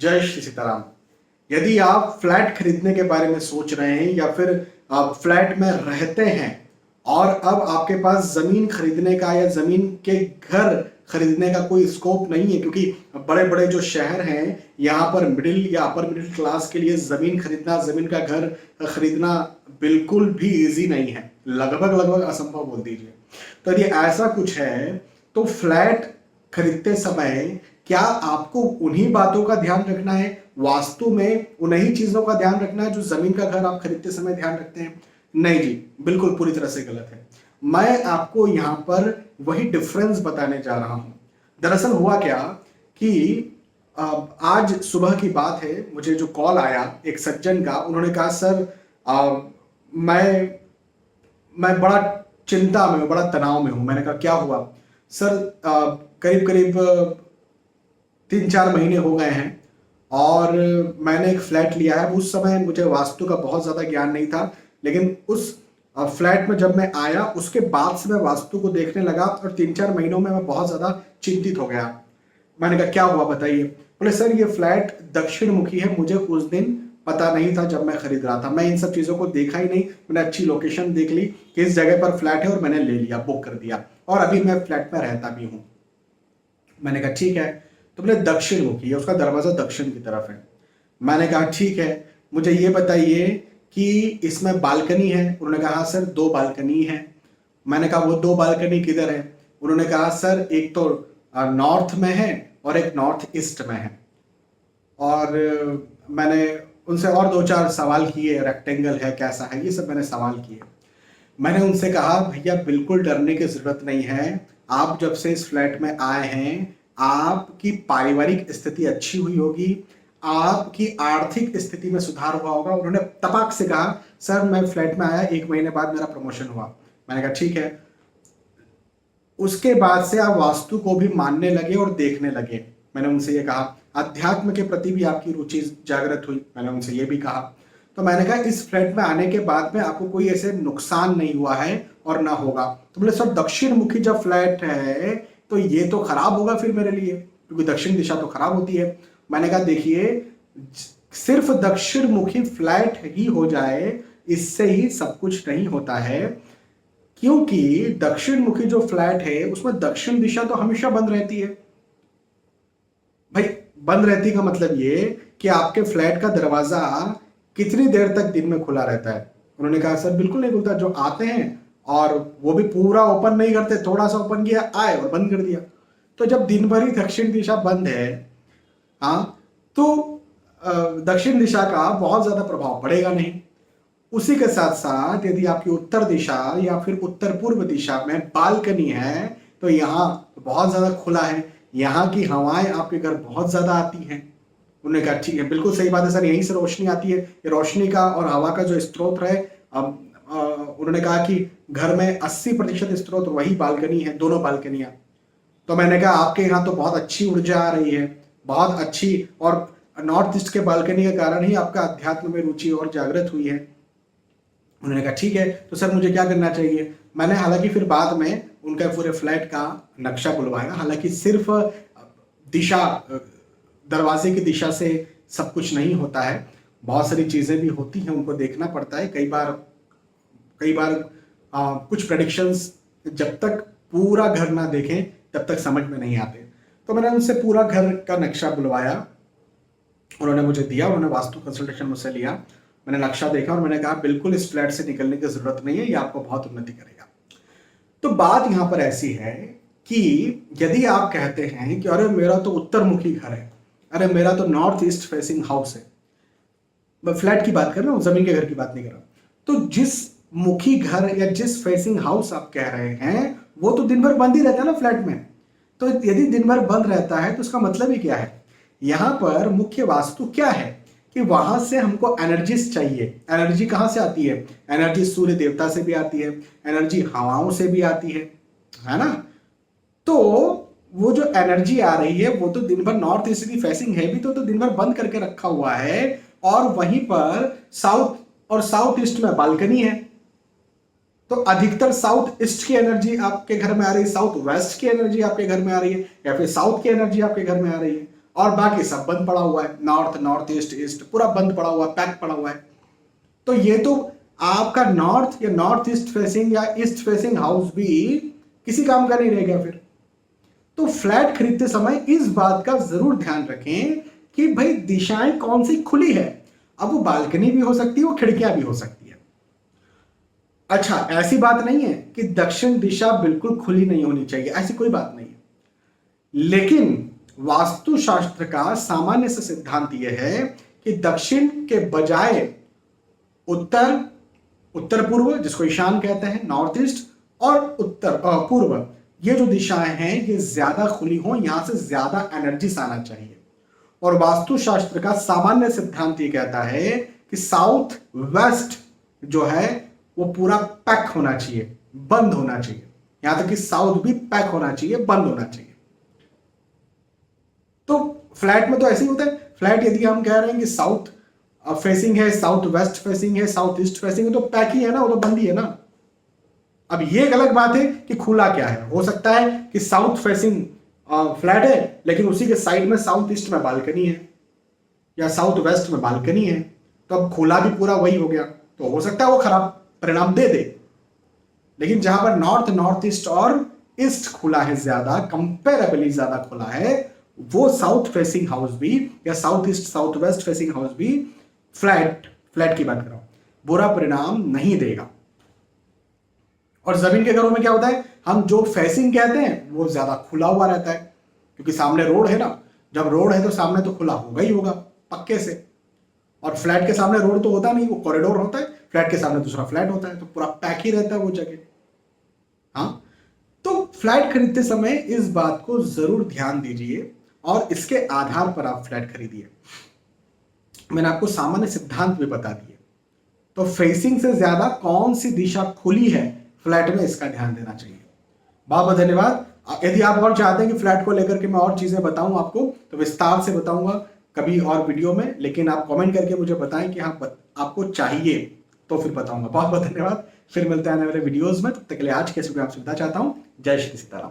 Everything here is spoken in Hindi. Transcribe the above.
जय श्री सीताराम। यदि आप फ्लैट खरीदने के बारे में सोच रहे हैं या फिर आप फ्लैट में रहते हैं और अब आपके पास जमीन खरीदने का या जमीन के घर खरीदने का कोई स्कोप नहीं है, क्योंकि बड़े बड़े जो शहर हैं यहाँ पर मिडिल या अपर मिडिल क्लास के लिए जमीन खरीदना, जमीन का घर खरीदना बिल्कुल भी इजी नहीं है, लगभग लगभग असंभव बोल दीजिए। तो यदि ऐसा कुछ है तो फ्लैट खरीदते समय क्या आपको उन्हीं बातों का ध्यान रखना है, वास्तु में उन्हीं चीजों का ध्यान रखना है जो जमीन का घर आप खरीदते समय ध्यान रखते हैं? नहीं जी, बिल्कुल पूरी तरह से गलत है। मैं आपको यहां पर वही डिफरेंस बताने जा रहा हूं। दरअसल हुआ क्या कि आज सुबह की बात है, मुझे जो कॉल आया एक सज्जन का, उन्होंने कहा सर मैं बड़ा चिंता में हूं, बड़ा तनाव में हूं। मैंने कहा क्या हुआ? सर करीब करीब 3-4 महीने हो गए हैं और मैंने एक फ्लैट लिया है। उस समय मुझे वास्तु का बहुत ज़्यादा ज्ञान नहीं था, लेकिन उस फ्लैट में जब मैं आया उसके बाद से मैं वास्तु को देखने लगा और 3-4 महीनों में मैं बहुत ज़्यादा चिंतित हो गया। मैंने कहा क्या हुआ बताइए? बोले सर ये फ्लैट दक्षिण मुखी है, मुझे उस दिन पता नहीं था जब मैं खरीद रहा था, मैं इन सब चीज़ों को देखा ही नहीं। मैंने अच्छी लोकेशन देख ली कि इस जगह पर फ्लैट है और मैंने ले लिया, बुक कर दिया और अभी मैं फ्लैट में रहता भी हूँ। मैंने कहा ठीक है। तो बोले दक्षिण मुखी है, उसका दरवाजा दक्षिण की तरफ है। मैंने कहा ठीक है, मुझे ये बताइए कि इसमें बालकनी है? उन्होंने कहा हाँ सर 2 बालकनी है। मैंने कहा वो 2 बालकनी किधर है? उन्होंने कहा सर एक तो नॉर्थ में है और एक नॉर्थ ईस्ट में है। और मैंने उनसे और 2-4 सवाल किए, रेक्टेंगल है, कैसा है, ये सब मैंने सवाल किए। मैंने उनसे कहा भैया बिल्कुल डरने की जरूरत नहीं है, आप जब से इस फ्लैट में आए हैं आपकी पारिवारिक स्थिति अच्छी हुई होगी, आपकी आर्थिक स्थिति में सुधार हुआ होगा। उन्होंने तपाक से कहा सर मैं फ्लैट में आया 1 महीने बाद मेरा प्रमोशन हुआ। मैंने कहा ठीक है। उसके बाद से आप वास्तु को भी मानने लगे और देखने लगे। मैंने उनसे ये कहा अध्यात्म के प्रति भी आपकी रुचि जागृत हुई, मैंने उनसे ये भी कहा। तो मैंने कहा इस फ्लैट में आने के बाद में आपको कोई ऐसे नुकसान नहीं हुआ है और ना होगा। तो बोले सर दक्षिण मुखी जब फ्लैट है तो ये तो खराब होगा फिर मेरे लिए, क्योंकि दक्षिण दिशा तो खराब होती है। मैंने कहा देखिए सिर्फ दक्षिण मुखी फ्लैट ही हो जाए इससे ही सब कुछ नहीं होता है, क्योंकि दक्षिण मुखी जो फ्लैट है उसमें दक्षिण दिशा तो हमेशा बंद रहती है। भाई बंद रहती का मतलब ये कि आपके फ्लैट का दरवाजा कितनी देर तक दिन में खुला रहता है? उन्होंने कहा सर बिल्कुल नहीं खुलता, जो आते हैं और वो भी पूरा ओपन नहीं करते, थोड़ा सा ओपन किया, आए और बंद कर दिया। तो जब दिन भर ही दक्षिण दिशा बंद है, हाँ, तो दक्षिण दिशा का बहुत ज्यादा प्रभाव पड़ेगा नहीं। उसी के साथ साथ यदि आपकी उत्तर दिशा या फिर उत्तर पूर्व दिशा में बालकनी है तो यहाँ बहुत ज्यादा खुला है, यहाँ की हवाएं आपके घर बहुत ज्यादा आती हैं। उन्होंने कहा ठीक है, बिल्कुल सही बात है सर, यहीं से रोशनी आती है, ये रोशनी का और हवा का जो स्रोत है। अब उन्होंने कहा कि घर में 80% स्रोत वही बालकनी है, दोनों बालकनियां। तो मैंने कहा आपके यहाँ तो बहुत अच्छी ऊर्जा आ रही है, बहुत अच्छी, और नॉर्थ ईस्ट के बालकनी के कारण ही आपका अध्यात्म में रुचि और जागृत हुई है। उन्होंने कहा ठीक है, तो सर मुझे क्या करना चाहिए? मैंने हालांकि फिर बाद में उनका पूरे फ्लैट का नक्शा बुलवाया। हालांकि सिर्फ दिशा, दरवाजे की दिशा से सब कुछ नहीं होता है, बहुत सारी चीजें भी होती हैं, उनको देखना पड़ता है। कई बार कुछ प्रेडिक्शंस जब तक पूरा घर ना देखें तब तक समझ में नहीं आते। तो मैंने उनसे पूरा घर का नक्शा बुलवाया, उन्होंने मुझे दिया, उन्होंने वास्तु कंसल्टेशन मुझसे लिया, मैंने नक्शा देखा और मैंने कहा बिल्कुल इस फ्लैट से निकलने की जरूरत नहीं है, ये आपको बहुत उन्नति करेगा। तो बात यहां पर ऐसी है कि यदि आप कहते हैं कि अरे मेरा तो उत्तर मुखी घर है, अरे मेरा तो नॉर्थ ईस्ट फेसिंग हाउस है, मैं फ्लैट की बात कर रहा हूं, जमीन के घर की बात नहीं कर रहा, तो जिस मुखी घर या जिस फेसिंग हाउस आप कह रहे हैं वो तो दिन भर बंद ही रहता है ना फ्लैट में। तो यदि दिन भर बंद रहता है तो उसका मतलब ही क्या है? यहां पर मुख्य वास्तु क्या है कि वहां से हमको एनर्जीज चाहिए। एनर्जी कहां से आती है? एनर्जी सूर्य देवता से भी आती है, एनर्जी हवाओं से भी आती है ना? तो वो जो एनर्जी आ रही है वो तो दिन भर नॉर्थ ईस्ट की फेसिंग है भी तो दिन भर बंद करके रखा हुआ है, और वहीं पर साउथ और साउथ ईस्ट में बालकनी है। तो अधिकतर साउथ ईस्ट की एनर्जी आपके घर में आ रही है, साउथ वेस्ट की एनर्जी आपके घर में आ रही है, या फिर साउथ की एनर्जी आपके घर में आ रही है। और बाकी सब बंद पड़ा हुआ है, नॉर्थ, नॉर्थ ईस्ट, ईस्ट पूरा बंद पड़ा हुआ है, पैक पड़ा हुआ है। तो ये तो आपका नॉर्थ या नॉर्थ ईस्ट फेसिंग या ईस्ट फेसिंग हाउस भी किसी काम का नहीं रह गया फिर। तो फ्लैट खरीदते समय इस बात का जरूर ध्यान रखें कि भाई दिशाएं कौन सी खुली है। अब वो बालकनी भी हो सकती है, वो खिड़कियां भी हो सकती है। अच्छा, ऐसी बात नहीं है कि दक्षिण दिशा बिल्कुल खुली नहीं होनी चाहिए, ऐसी कोई बात नहीं है। लेकिन वास्तुशास्त्र का सामान्य से सिद्धांत यह है कि दक्षिण के बजाय उत्तर, उत्तर पूर्व जिसको ईशान कहते हैं, नॉर्थ ईस्ट, और उत्तर पूर्व, ये जो दिशाएं हैं ये ज्यादा खुली हो, यहां से ज्यादा एनर्जी आना चाहिए। और वास्तुशास्त्र का सामान्य सिद्धांत ये कहता है कि साउथ वेस्ट जो है वो पूरा पैक होना चाहिए, बंद होना चाहिए। यहां तक कि साउथ भी पैक होना चाहिए, बंद होना चाहिए। तो फ्लैट में तो ऐसे ही होता है। फ्लैट यदि हम कह रहे हैं कि साउथ फेसिंग है, साउथ वेस्ट फेसिंग है, साउथ ईस्ट फेसिंग है, तो पैक ही है ना, वो तो बंद ही है ना। अब ये एक अलग बात है कि खुला क्या है। हो सकता है कि साउथ फेसिंग फ्लैट है लेकिन उसी के साइड में साउथ ईस्ट में बालकनी है या साउथ वेस्ट में बालकनी है, तो अब खुला भी पूरा वही हो गया, तो हो सकता है वो खराब परिणाम दे दे। लेकिन जहां पर नॉर्थ, नॉर्थ ईस्ट और ईस्ट खुला है, ज्यादा कंपेरेबली ज्यादा खुला है, वो साउथ फेसिंग हाउस भी या south east south west facing house भी फ्लैट की बात कर रहा हूं, बुरा परिणाम नहीं देगा। और जमीन के घरों में क्या होता है, हम जो फेसिंग कहते हैं वो ज्यादा खुला हुआ रहता है, क्योंकि सामने रोड है ना। जब रोड है तो सामने तो खुला होगा ही होगा पक्के से। और फ्लैट के सामने रोड तो होता नहीं, वो कॉरिडोर होता है, फ्लैट के सामने दूसरा फ्लैट होता है, तो पूरा पैक ही रहता है वो जगह। हाँ, तो फ्लैट खरीदते समय इस बात को जरूर ध्यान दीजिए और इसके आधार पर आप फ्लैट खरीदिए। मैंने आपको सामान्य सिद्धांत भी बता दिए। तो फेसिंग से ज्यादा कौन सी दिशा खुली है फ्लैट में, इसका ध्यान देना चाहिए। बहुत बहुत धन्यवाद। यदि आप और चाहते हैं कि फ्लैट को लेकर के मैं और चीजें बताऊं आपको, तो विस्तार से बताऊंगा कभी और वीडियो में, लेकिन आप कमेंट करके मुझे बताएं कि हाँ आपको चाहिए, तो फिर बताऊंगा। बहुत बहुत धन्यवाद। फिर मिलते हैं नए वाले वीडियोस में, तब तक के लिए आज के आपसे विदा चाहता हूं। जय श्री सीताराम।